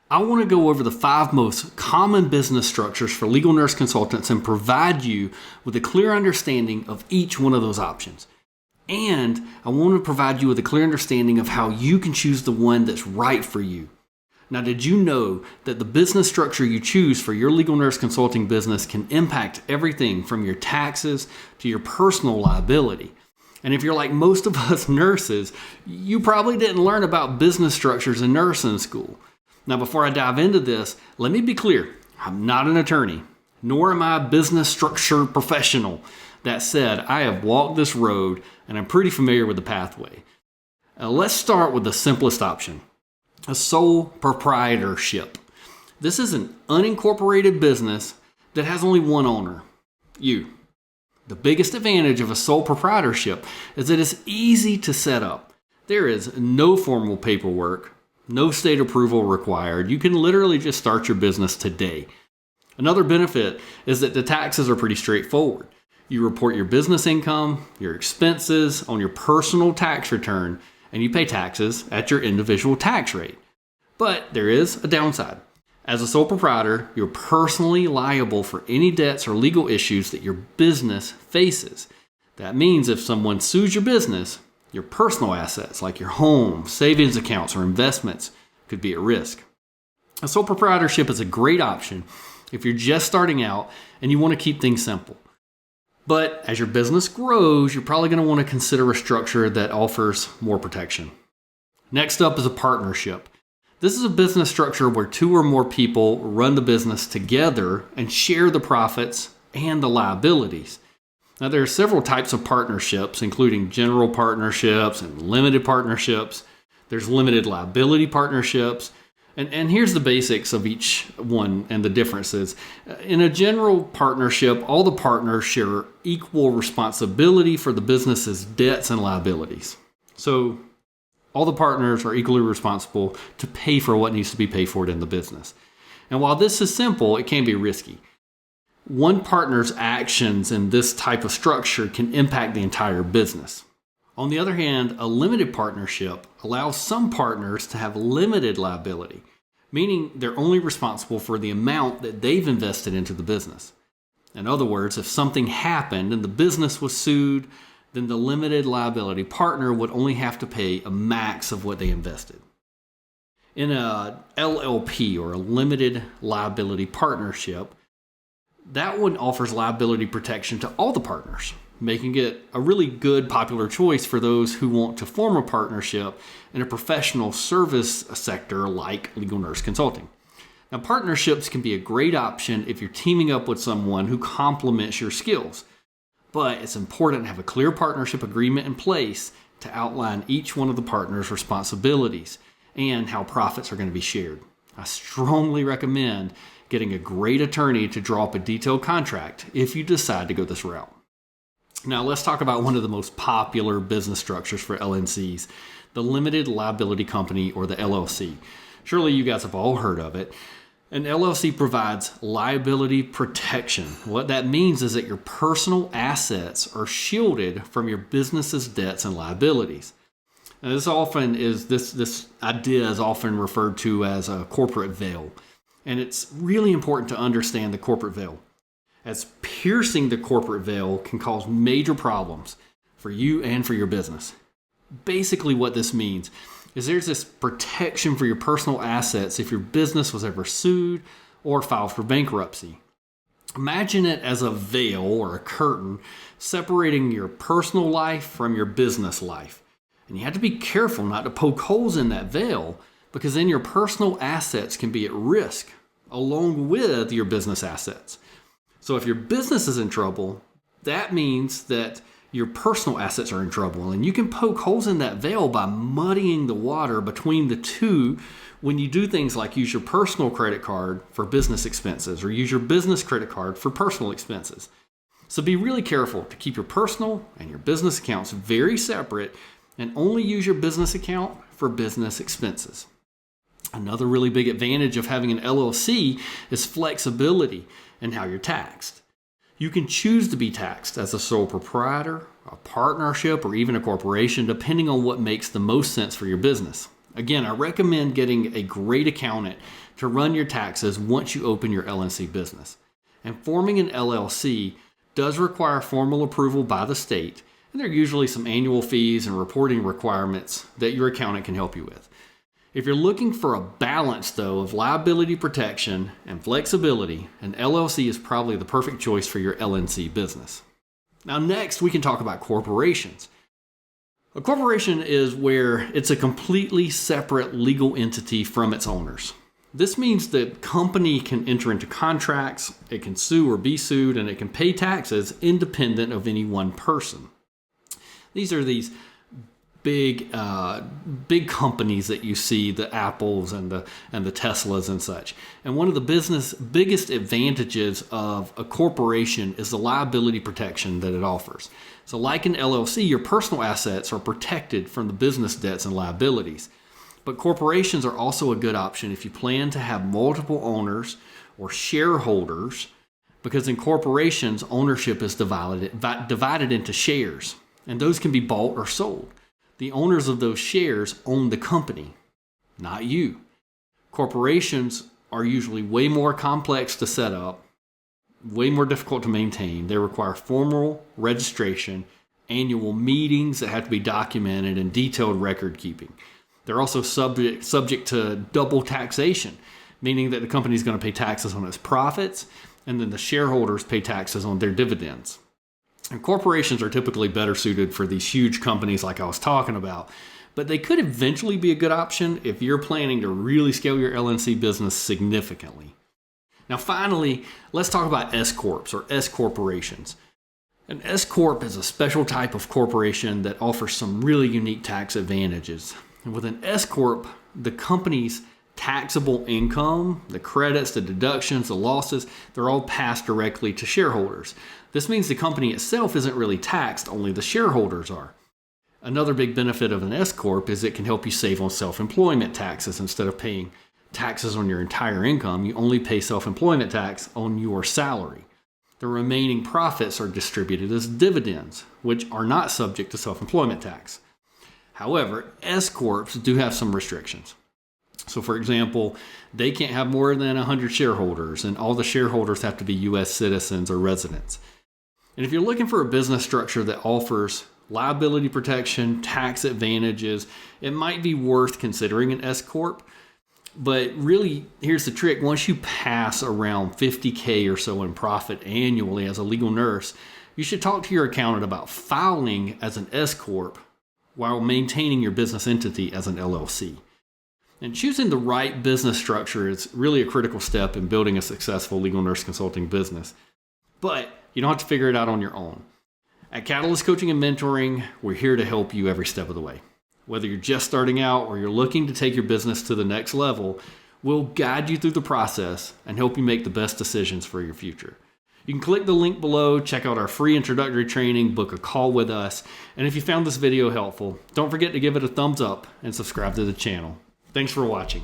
I want to go over the 5 most common business structures for legal nurse consultants and provide you with a clear understanding of each one of those options. And I want to provide you with a clear understanding of how you can choose the one that's right for you. Now, did you know that the business structure you choose for your legal nurse consulting business can impact everything from your taxes to your personal liability? And if you're like most of us nurses, you probably didn't learn about business structures in nursing school. Now, before I dive into this, let me be clear. I'm not an attorney, nor am I a business structure professional. That said, I have walked this road and I'm pretty familiar with the pathway. Let's start with the simplest option, a sole proprietorship. This is an unincorporated business that has only one owner, you. The biggest advantage of a sole proprietorship is that it's easy to set up. There is no formal paperwork, no state approval required. You can literally just start your business today. Another benefit is that the taxes are pretty straightforward. You report your business income, your expenses on your personal tax return, and you pay taxes at your individual tax rate. But there is a downside. As a sole proprietor, you're personally liable for any debts or legal issues that your business faces. That means if someone sues your business, your personal assets like your home, savings accounts, or investments could be at risk. A sole proprietorship is a great option if you're just starting out and you want to keep things simple. But as your business grows, you're probably going to want to consider a structure that offers more protection. Next up is a partnership. This is a business structure where 2 or more people run the business together and share the profits and the liabilities. Now, there are several types of partnerships, including general partnerships and limited partnerships. There's limited liability partnerships. And here's the basics of each one and the differences. In a general partnership, all the partners share equal responsibility for the business's debts and liabilities. So all the partners are equally responsible to pay for what needs to be paid for in the business. And while this is simple, it can be risky. One partner's actions in this type of structure can impact the entire business. On the other hand, a limited partnership allows some partners to have limited liability, meaning they're only responsible for the amount that they've invested into the business. In other words, if something happened and the business was sued, then the limited liability partner would only have to pay a max of what they invested. In a LLP, or a limited liability partnership, that one offers liability protection to all the partners, making it a really good popular choice for those who want to form a partnership in a professional service sector like legal nurse consulting. Now, partnerships can be a great option if you're teaming up with someone who complements your skills, but it's important to have a clear partnership agreement in place to outline each one of the partners' responsibilities and how profits are going to be shared. I strongly recommend getting a great attorney to draw up a detailed contract if you decide to go this route. Now, let's talk about one of the most popular business structures for LNCs, the limited liability company, or the LLC. Surely you guys have all heard of it. An LLC provides liability protection. What that means is that your personal assets are shielded from your business's debts and liabilities. Now, this idea is often referred to as a corporate veil. And it's really important to understand the corporate veil, as piercing the corporate veil can cause major problems for you and for your business. Basically, what this means is there's this protection for your personal assets if your business was ever sued or filed for bankruptcy. Imagine it as a veil or a curtain separating your personal life from your business life. And you have to be careful not to poke holes in that veil, because then your personal assets can be at risk along with your business assets. So if your business is in trouble, that means that your personal assets are in trouble. And you can poke holes in that veil by muddying the water between the two when you do things like use your personal credit card for business expenses or use your business credit card for personal expenses. So be really careful to keep your personal and your business accounts very separate and only use your business account for business expenses. Another really big advantage of having an LLC is flexibility in how you're taxed. You can choose to be taxed as a sole proprietor, a partnership, or even a corporation, depending on what makes the most sense for your business. Again, I recommend getting a great accountant to run your taxes once you open your LLC business. And forming an LLC does require formal approval by the state, and there are usually some annual fees and reporting requirements that your accountant can help you with. If you're looking for a balance, though, of liability protection and flexibility, an LLC is probably the perfect choice for your LLC business. Now, next, we can talk about corporations. A corporation is where it's a completely separate legal entity from its owners. This means the company can enter into contracts, it can sue or be sued, and it can pay taxes independent of any one person. These are these big companies that you see, the Apples and the Teslas and such. And one of the biggest advantages of a corporation is the liability protection that it offers. So like an LLC, your personal assets are protected from the business debts and liabilities. But corporations are also a good option if you plan to have multiple owners or shareholders, because in corporations, ownership is divided into shares, and those can be bought or sold. The owners of those shares own the company, not you. Corporations are usually way more complex to set up, way more difficult to maintain. They require formal registration, annual meetings that have to be documented, and detailed record keeping. They're also subject to double taxation, meaning that the company is going to pay taxes on its profits, and then the shareholders pay taxes on their dividends. And corporations are typically better suited for these huge companies like I was talking about, but they could eventually be a good option if you're planning to really scale your LLC business significantly. Now, finally, let's talk about S-Corps or S-Corporations. An S-Corp is a special type of corporation that offers some really unique tax advantages. And with an S-Corp, the company's taxable income, the credits, the deductions, the losses, they're all passed directly to shareholders. This means the company itself isn't really taxed, only the shareholders are. Another big benefit of an S-Corp is it can help you save on self-employment taxes. Instead of paying taxes on your entire income, you only pay self-employment tax on your salary. The remaining profits are distributed as dividends, which are not subject to self-employment tax. However, S-Corps do have some restrictions. So for example, they can't have more than 100 shareholders, and all the shareholders have to be U.S. citizens or residents. And if you're looking for a business structure that offers liability protection, tax advantages, it might be worth considering an S-Corp. But really, here's the trick. Once you pass around $50K or so in profit annually as a legal nurse, you should talk to your accountant about filing as an S-Corp while maintaining your business entity as an LLC. And choosing the right business structure is really a critical step in building a successful legal nurse consulting business. But you don't have to figure it out on your own. At Catalyst Coaching and Mentoring, we're here to help you every step of the way. Whether you're just starting out or you're looking to take your business to the next level, we'll guide you through the process and help you make the best decisions for your future. You can click the link below, check out our free introductory training, book a call with us, and if you found this video helpful, don't forget to give it a thumbs up and subscribe to the channel. Thanks for watching.